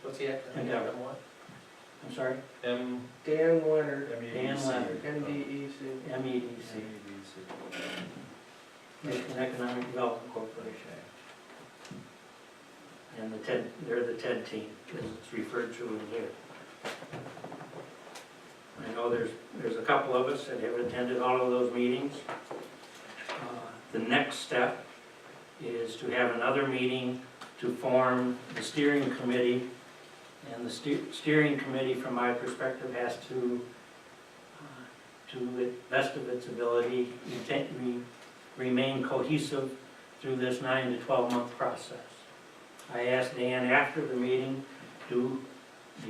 What's the acronym? Endeavor. I'm sorry, M, Dan Leonard, Dan Leonard, NDEC. MEDC, Michigan Economic Development Corporation. And they're the TED team, as it's referred to in here. I know there's a couple of us that have attended all of those meetings. The next step is to have another meeting to form the steering committee. And the steering committee, from my perspective, has to the best of its ability, remain cohesive through this 9 to 12 month process. I asked Dan after the meeting, do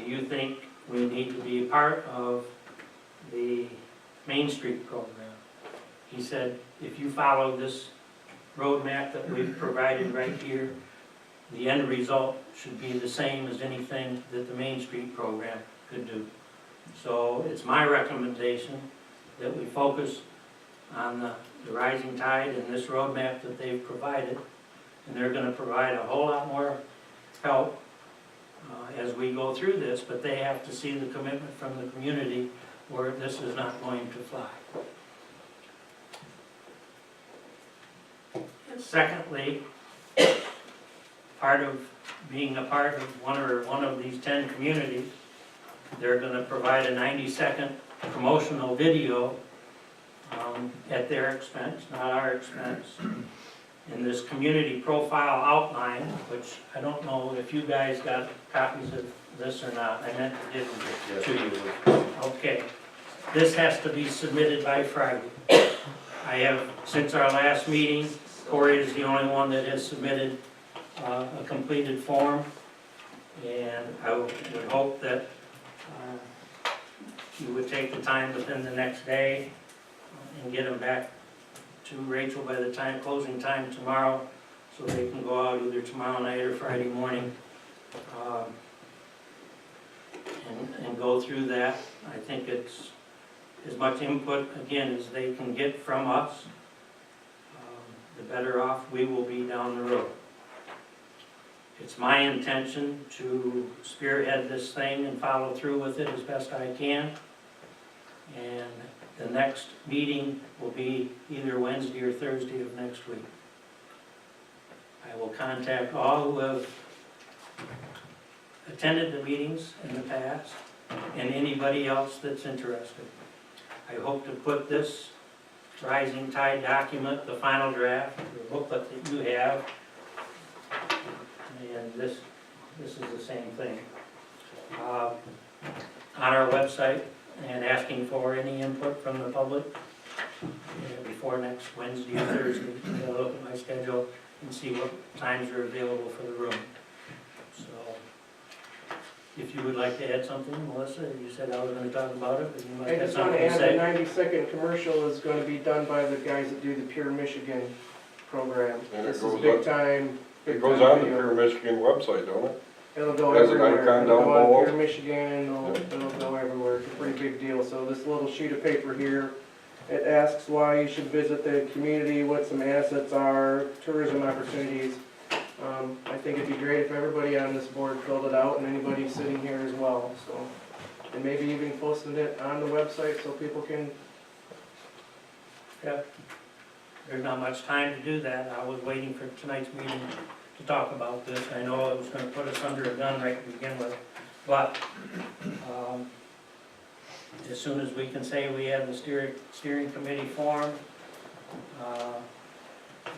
you think we need to be a part of the Main Street program? He said, if you follow this roadmap that we've provided right here, the end result should be the same as anything that the Main Street program could do. So it's my recommendation that we focus on the rising tide and this roadmap that they've provided. And they're going to provide a whole lot more help as we go through this, but they have to see the commitment from the community or this is not going to fly. And secondly, part of being a part of one of these 10 communities, they're going to provide a 90-second promotional video at their expense, not our expense. In this community profile outline, which I don't know if you guys got copies of this or not. I meant to give it to you. Okay. This has to be submitted by Friday. I have, since our last meeting, Corey is the only one that has submitted a completed form, and I would hope that you would take the time within the next day and get them back to Rachel by the closing time tomorrow, so they can go out either tomorrow night or Friday morning and go through that. I think it's as much input, again, as they can get from us, the better off we will be down the road. It's my intention to spearhead this thing and follow through with it as best I can. And the next meeting will be either Wednesday or Thursday of next week. I will contact all who have attended the meetings in the past and anybody else that's interested. I hope to put this Rising Tide document, the final draft, the booklet that you have, and this is the same thing, on our website, and asking for any input from the public before next Wednesday or Thursday. I'll look at my schedule and see what times are available for the room. So, if you would like to add something, Melissa, you said I was going to talk about it, but you might I have just want something to to add say. the 90-second commercial is going to be done by the guys that do the Pure Michigan program. And it This is goes big up- time. It goes on the Pure Michigan website, don't it? It'll go Has an everywhere. icon It'll down go on below. Pure Michigan, it'll go everywhere. It's a pretty big deal. So this little sheet of paper here, it asks why you should visit the community, what some assets are, tourism opportunities. I think it'd be great if everybody on this board filled it out and anybody sitting here as well, so. And maybe even posting it on the website so people can, There's not much time to do that. I was waiting for tonight's meeting to talk about this. I know it was going to put us under a gun right to begin with, but as soon as we can say we have the steering committee formed,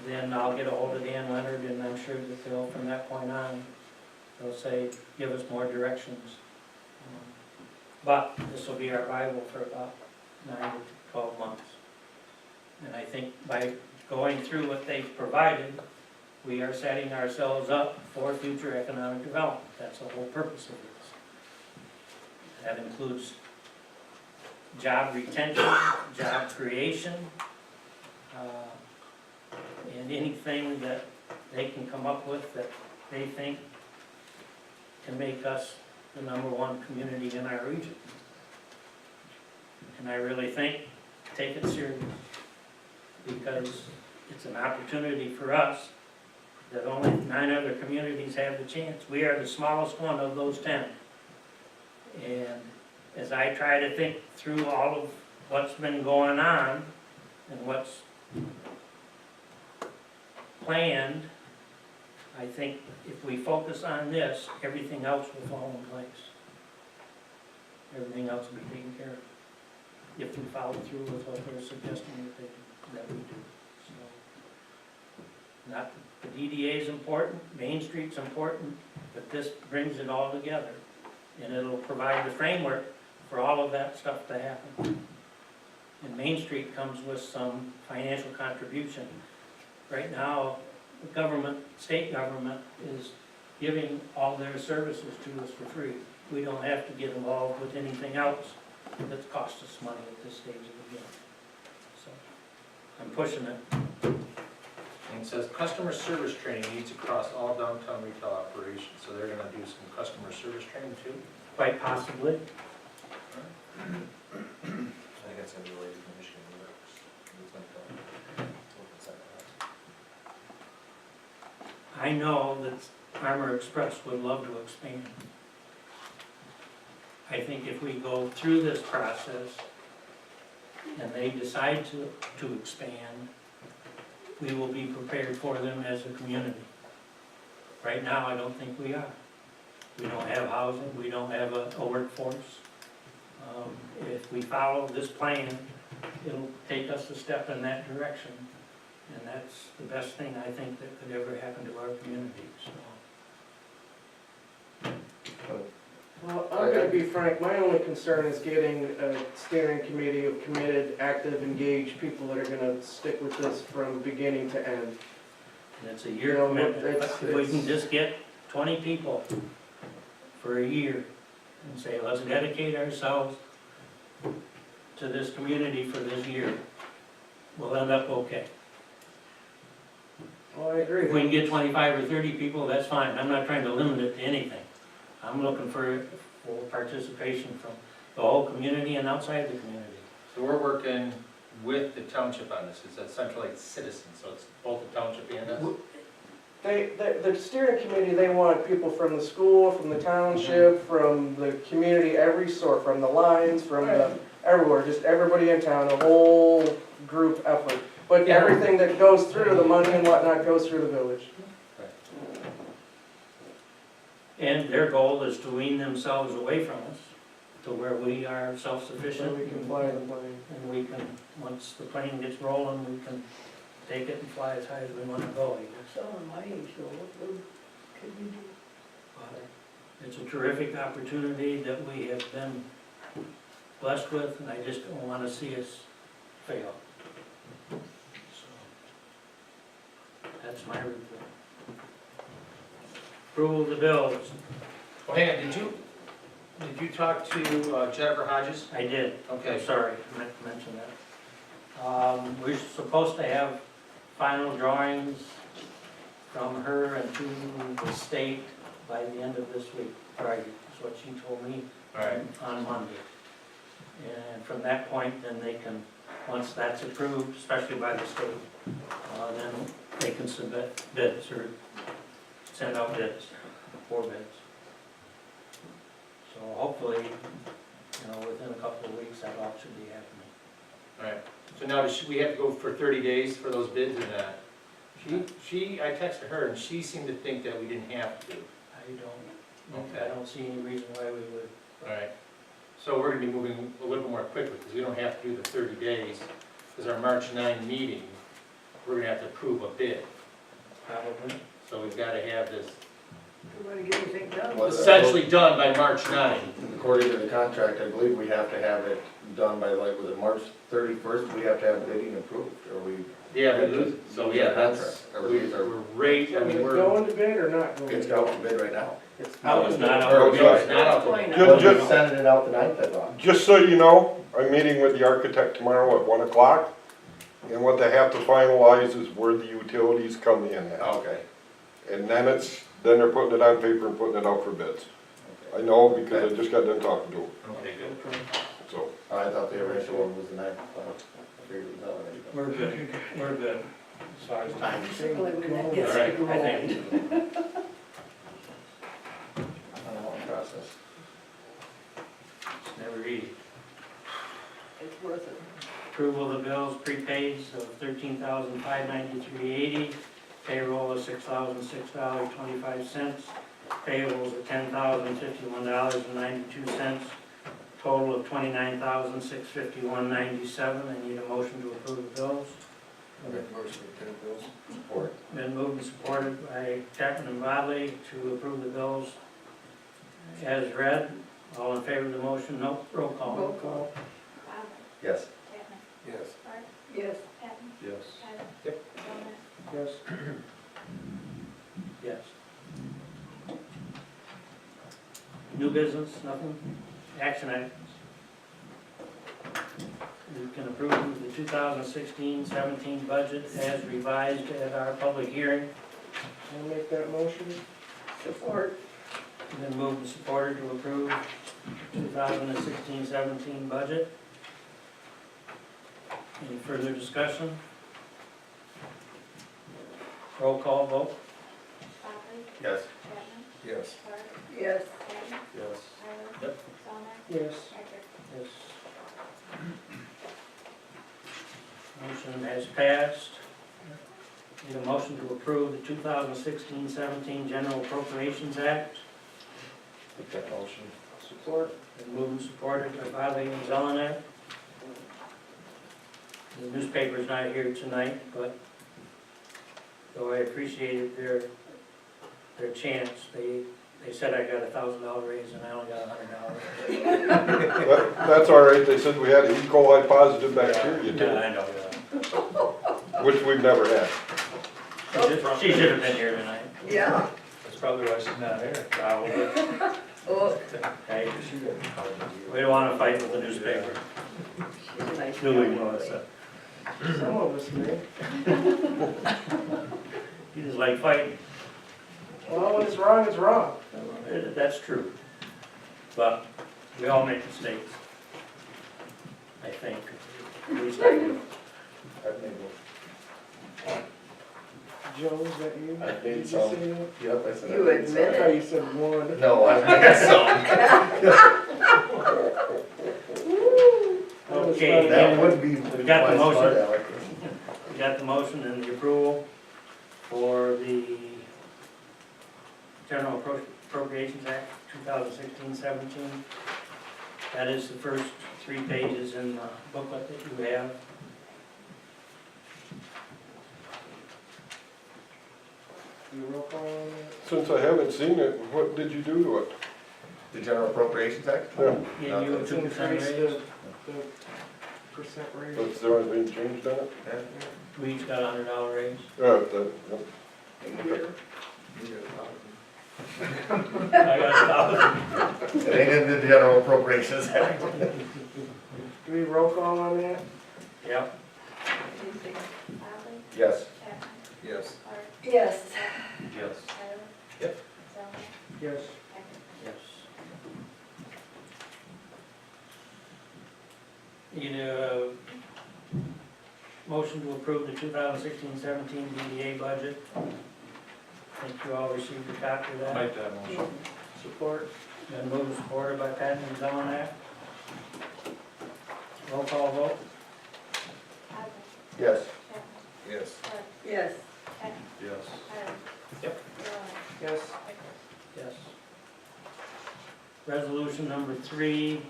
then I'll get a hold of Dan Leonard, and I'm sure that they'll, from that point on, they'll say, give us more directions. But this will be our Bible for about 9 to 12 months. And I think by going through what they've provided, we are setting ourselves up for future economic development. That's the whole purpose of this. That includes job retention, job creation, and anything that they can come up with that they think can make us the #1 community in our region. And I really think, take it serious, because it's an opportunity for us that only 9 other communities have the chance. We are the smallest one of those 10. And as I try to think through all of what's been going on and what's planned, I think if we focus on this, everything else will fall in place. Everything else will be taken care of, if we follow through with what they're suggesting that we do. So, not, the DDA is important, Main Street's important, but this brings it all together. And it'll provide the framework for all of that stuff to happen. And Main Street comes with some financial contribution. Right now, the government, state government, is giving all their services to us for free. We don't have to get involved with anything else that's cost us money at this stage of the game. So, I'm pushing it. And it says customer service training needs across all downtown retail operations, so they're gonna do some customer service training too? Quite possibly. I think that's gonna be related to Michigan Works. It's like, open sector. I know that Armor Express would love to expand. I think if we go through this process and they decide to expand, we will be prepared for them as a community. Right now, I don't think we are. We don't have housing, we don't have a workforce. If we follow this plan, it'll take us a step in that direction. And that's the best thing I think that could ever happen to our community, so. Well, I'm gonna be frank, my only concern is getting a steering committee of committed, active, engaged people that are gonna stick with this from beginning to end. And it's a year You know, commitment. it's- If we can just get 20 people for a year and say, let's dedicate ourselves to this community for this year, we'll end up okay. Oh, I agree. If we can get 25 or 30 people, that's fine. I'm not trying to limit it to anything. I'm looking for participation from the whole community and outside the community. So we're working with the township on this, it's a centralized citizen, so it's both the township and us? The steering committee, they want people from the school, from the township, from the community, every sort, from the Lions, from the, everywhere, just everybody in town, a whole group effort. But Yeah. everything that goes through, the money and whatnot, goes through the village. And their goal is to wean themselves away from us to where we are So self-sufficient. we can fly the plane. And we can, once the plane gets rolling, we can take it and fly as high as we want to go, I guess. Someone my age, though, what could we do? But it's a terrific opportunity that we have been blessed with, and I just don't want to see us fail. So, that's my report. Approval of the bills, Well, hang on, did you talk to Jennifer Hodges? I did. Okay. I'm sorry, I meant to mention that. We're supposed to have final drawings from her and to the state by the end of this week, Friday, is what she told me on Monday. And from that point, then they can, once that's approved, especially by the state, then they can submit bids or send out bids, 4 bids. So hopefully, within a couple of weeks, that all should be happening. Alright, so now we have to go for 30 days for those bids or not? I texted her and she seemed to think that we didn't have to. I don't see any reason why we would. Alright, so we're gonna be moving a little more quickly because we don't have to do the 30 days. Because our March 9 meeting, we're gonna have to approve a bid. Probably. So we've gotta have this We want to get anything done? Well, essentially done by March 9. According to the contract, I believe we have to have it done by like, was it March 31st? We have to have bidding approved, or we? Yeah, we lose, so yeah, that's, Or we're right, I Is mean, it we're. going to bid or not going to It's bid? out for bid right now. No, it's not Or out. just- Not out Why there. not? Just- We're sending it out tonight, I thought. Just so you know, I'm meeting with the architect tomorrow at 1 o'clock. And what they have to finalize is where the utilities come in at. Okay. And then then they're putting it on paper and putting it out for bids. I know because I just got done talking to them, Okay, good. so. I thought the original one was the 9th. I figured it was out already. We're good, we're good. as far as time. Certainly when that gets All right, rolling. I think. On a long process. It's never easy. It's worth it. Approval of the bills, prepaids of $13,593.80, payroll of $6,006.25, payables of $10,051.92, total of $29,651.97. I need a motion to approve the bills. I make a motion to pay the bills. Support. Been moved and supported by Chapman and Bodley to approve the bills as read. All in favor of the motion? No, roll call. Roll call. Bob, Yes. Chapman, Yes. Clark, Yes. Patton, Yes. Tyler. Yep. Jonas, Yes. Yes. New business, nothing? Action items. We can approve the 2016-17 budget as revised at our public hearing. I'll make that motion. Support. Been moved and supported to approve 2016-17 budget. Any further discussion? Roll call vote. Bodley, Yes. Chapman, Yes. Clark, Yes. Patton, Yes. Tyler. Yep. Jonas, Yes. Riker. Yes. Motion has passed. Need a motion to approve the 2016-17 General Appropriations Act. Make that motion. Support. Been moved and supported by Bodley and Zelenak. The newspaper's not here tonight, but though I appreciated their chance, they said I got a $1,000 raise and I only got $100. That's all right, they said we had E. coli positive bacteria Yeah, too, I know. which we've never had. She should have been here tonight. Yeah. That's probably why she's not here. Probably. Oh, Okay. We don't want to fight with the newspaper. she's a nice Julie young was. lady. Some of us may. You just like fighting. Well, when it's wrong, it's wrong. That's true. But we all make mistakes. I think. At least I do. I've made one. Joe, is that you? I made Did you some. say that? Yep, I said. You I made admit some. I thought you said one. No, I made some. Okay, That would be. We got the my smart motion. aleck. We got the motion and the approval for the General Appropriations Act 2016-17. That is the first 3 pages in the booklet that you have. You roll call on that? Since I haven't seen it, what did you do to it? The General Appropriations Act? Yeah, Yeah, you have Let's 2% increase raise. the percent raise. that's there anything changed on it? We each got a $100 raise. Yeah, A year. You got I got It ain't in the General Appropriations Act. Do we roll call on that? 1,000. Yep. Anything? Bodley, Yes. Chapman, Yes. Clark, Yes. Yes. Tyler. Yep. Jonas, Yes. Riker. Yes. Need a motion to approve the 2016-17 DDA budget. I think you all received a copy of that. Make that motion. Support. Been moved and supported by Patton and Zelenak. Roll call vote. Bodley, Yes. Chapman, Yes. Clark, Yes. Patton, Yes. Tyler. Yep. Jonas, Yes. Riker. Yes. Resolution number 3,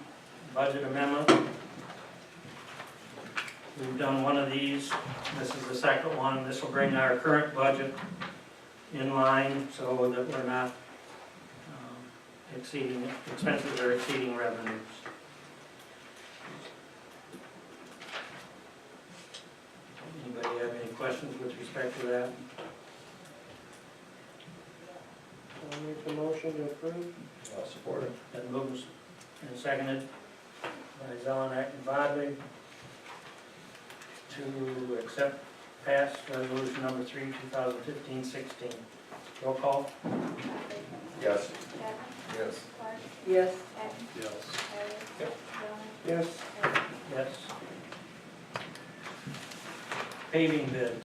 budget amendment. We've done one of these. This is the second one. This will bring our current budget in line so that we're not exceeding, expenses are exceeding revenues. Anybody have any questions with respect to that? I'll make the motion to approve. I'll support it. Been moved and seconded by Zelenak and Bodley to accept, pass resolution number 3, 2015-16. Roll call. Bodley, Yes. Chapman, Yes. Clark, Yes. Patton, Yes. Tyler. Yep. Jonas, Yes. Riker. Yes. Paving bid.